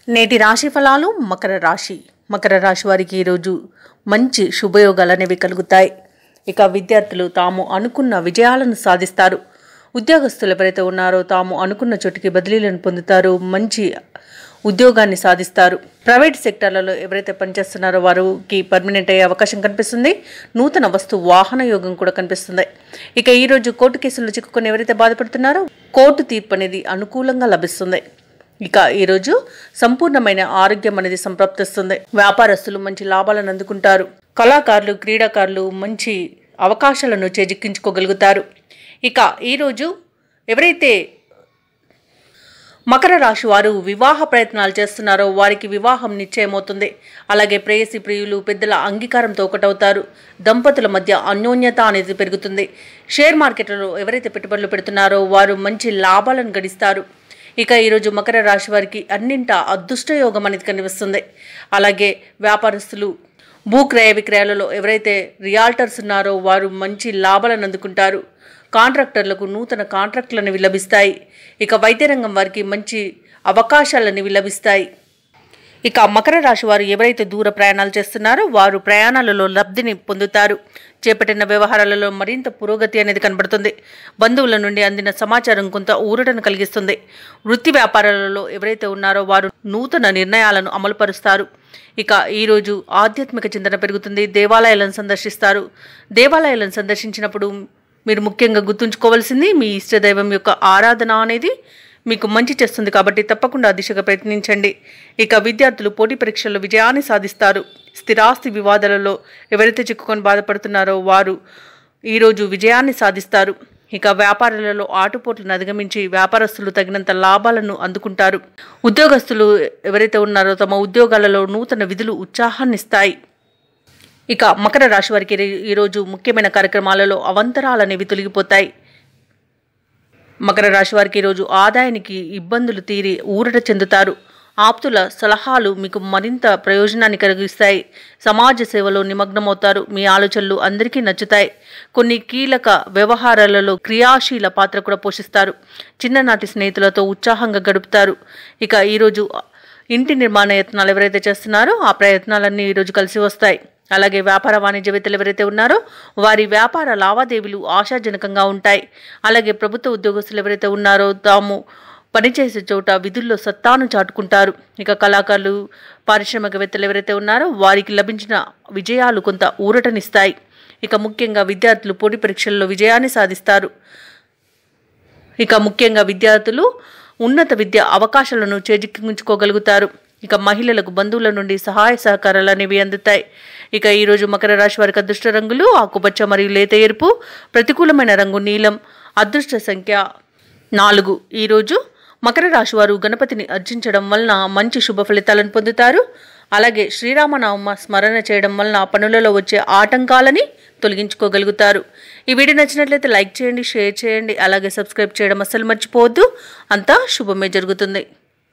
నేటి రాశి ఫలాలు మకర రాశి వారికి ఈరోజు మంచి శుభయోగాలు అనేవి కలుగుతాయి. ఇక విద్యార్థులు తాము అనుకున్న విజయాలను సాధిస్తారు. ఉద్యోగస్తులు ఎవరైతే ఉన్నారో తాము అనుకున్న చోటికి బదిలీలను పొందుతారు. మంచి ఉద్యోగాన్ని సాధిస్తారు. ప్రైవేట్ సెక్టార్లలో ఎవరైతే పనిచేస్తున్నారో వారికి పర్మనెంట్ అయ్యే అవకాశం కనిపిస్తుంది. నూతన వస్తు వాహన యోగం కూడా కనిపిస్తుంది. ఇక ఈరోజు కోర్టు కేసుల్లో చిక్కుకొని ఎవరైతే బాధపడుతున్నారో కోర్టు తీర్పు అనేది అనుకూలంగా లభిస్తుంది. ఇక ఈరోజు సంపూర్ణమైన ఆరోగ్యం అనేది సంప్రాప్తిస్తుంది. వ్యాపారస్తులు మంచి లాభాలను అందుకుంటారు. కళాకారులు, క్రీడాకారులు మంచి అవకాశాలను చేజిక్కించుకోగలుగుతారు. ఇక ఈరోజు ఎవరైతే మకర రాశి వారు వివాహ ప్రయత్నాలు చేస్తున్నారో వారికి వివాహం నిశ్చయమవుతుంది. అలాగే ప్రేయసి ప్రియులు పెద్దల అంగీకారంతో ఒకటవుతారు. దంపతుల మధ్య అన్యోన్యత అనేది పెరుగుతుంది. షేర్ మార్కెట్లలో ఎవరైతే పెట్టుబడులు పెడుతున్నారో వారు మంచి లాభాలను గడిస్తారు. ఇక ఈరోజు మకర రాశి వారికి అన్నింటా అదృష్ట యోగం అనేది కనిపిస్తుంది. అలాగే వ్యాపారస్తులు భూక్రయ విక్రయాలలో ఎవరైతే రియాల్టర్స్ ఉన్నారో వారు మంచి లాభాలను అందుకుంటారు. కాంట్రాక్టర్లకు నూతన కాంట్రాక్టులను లభిస్తాయి. ఇక వైద్య రంగం వారికి మంచి అవకాశాలను లభిస్తాయి. ఇక మకర రాశి వారు ఎవరైతే దూర ప్రయాణాలు చేస్తున్నారో వారు ప్రయాణాలలో లబ్ధిని పొందుతారు. చేపట్టిన వ్యవహారాలలో మరింత పురోగతి అనేది కనబడుతుంది. బంధువుల నుండి అందిన సమాచారం కొంత ఊరటను కలిగిస్తుంది. వృత్తి వ్యాపారాలలో ఎవరైతే ఉన్నారో వారు నూతన నిర్ణయాలను అమలుపరుస్తారు. ఇక ఈరోజు ఆధ్యాత్మిక చింతన పెరుగుతుంది. దేవాలయాలను సందర్శిస్తారు. దేవాలయాలను సందర్శించినప్పుడు మీరు ముఖ్యంగా గుర్తుంచుకోవాల్సింది మీ ఇష్టదైవం యొక్క ఆరాధన అనేది మీకు మంచి చేస్తుంది. కాబట్టి తప్పకుండా ఆ దిశగా ప్రయత్నించండి. ఇక విద్యార్థులు పోటీ పరీక్షల్లో విజయాన్ని సాధిస్తారు. స్థిరాస్తి వివాదాలలో ఎవరైతే చిక్కుకొని బాధపడుతున్నారో వారు ఈరోజు విజయాన్ని సాధిస్తారు. ఇక వ్యాపారాలలో ఆటుపోట్లను అధిగమించి వ్యాపారస్తులు తగినంత లాభాలను అందుకుంటారు. ఉద్యోగస్తులు ఎవరైతే ఉన్నారో తమ ఉద్యోగాలలో నూతన విధులు ఉత్సాహాన్నిస్తాయి. ఇక మకర రాశి వారికి ఈరోజు ముఖ్యమైన కార్యక్రమాలలో అవంతరాలు అనేవి తొలగిపోతాయి. మకర రాశి వారికి ఈరోజు ఆదాయానికి ఇబ్బందులు తీరి ఊరట చెందుతారు. ఆప్తుల సలహాలు మీకు మరింత ప్రయోజనాన్ని కలిగిస్తాయి. సమాజ సేవలో నిమగ్నమవుతారు. మీ ఆలోచనలు అందరికీ నచ్చుతాయి. కొన్ని కీలక వ్యవహారాలలో క్రియాశీల పాత్ర కూడా పోషిస్తారు. చిన్ననాటి స్నేహితులతో ఉత్సాహంగా గడుపుతారు. ఇక ఈరోజు ఇంటి నిర్మాణ యత్నాలు ఎవరైతే చేస్తున్నారో ఆ ప్రయత్నాలన్నీ ఈరోజు కలిసి వస్తాయి. అలాగే వ్యాపార వాణిజ్యవేత్తలు ఎవరైతే ఉన్నారో వారి వ్యాపార లావాదేవీలు ఆశాజనకంగా ఉంటాయి. అలాగే ప్రభుత్వ ఉద్యోగస్తులు ఎవరైతే ఉన్నారో తాము పనిచేసే చోట విధుల్లో సత్తాను చాటుకుంటారు. ఇక కళాకారులు, పారిశ్రామికవేత్తలు ఎవరైతే ఉన్నారో వారికి లభించిన విజయాలు కొంత ఊరటనిస్తాయి. ఇక ముఖ్యంగా విద్యార్థులు పోటీ పరీక్షల్లో విజయాన్ని సాధిస్తారు. ఇక ముఖ్యంగా విద్యార్థులు ఉన్నత విద్య అవకాశాలను చేజిక్కించుకోగలుగుతారు. ఇక మహిళలకు బంధువుల నుండి సహాయ సహకారాలు అనేవి అందుతాయి. ఇక ఈరోజు మకర రాశి వారికి అదృష్ట రంగులు ఆకుపచ్చ మరియు లేత ఎరుపు. ప్రతికూలమైన రంగు నీలం. అదృష్ట సంఖ్య 4. ఈరోజు మకర రాశి వారు గణపతిని అర్చించడం వలన మంచి శుభ ఫలితాలను పొందుతారు. అలాగే శ్రీరామనామ స్మరణ చేయడం వలన పనులలో వచ్చే ఆటంకాలని తొలగించుకోగలుగుతారు. ఈ వీడియో నచ్చినట్లయితే లైక్ చేయండి, షేర్ చేయండి. అలాగే సబ్స్క్రైబ్ చేయడం అస్సలు మర్చిపోవద్దు. అంతా శుభమే జరుగుతుంది.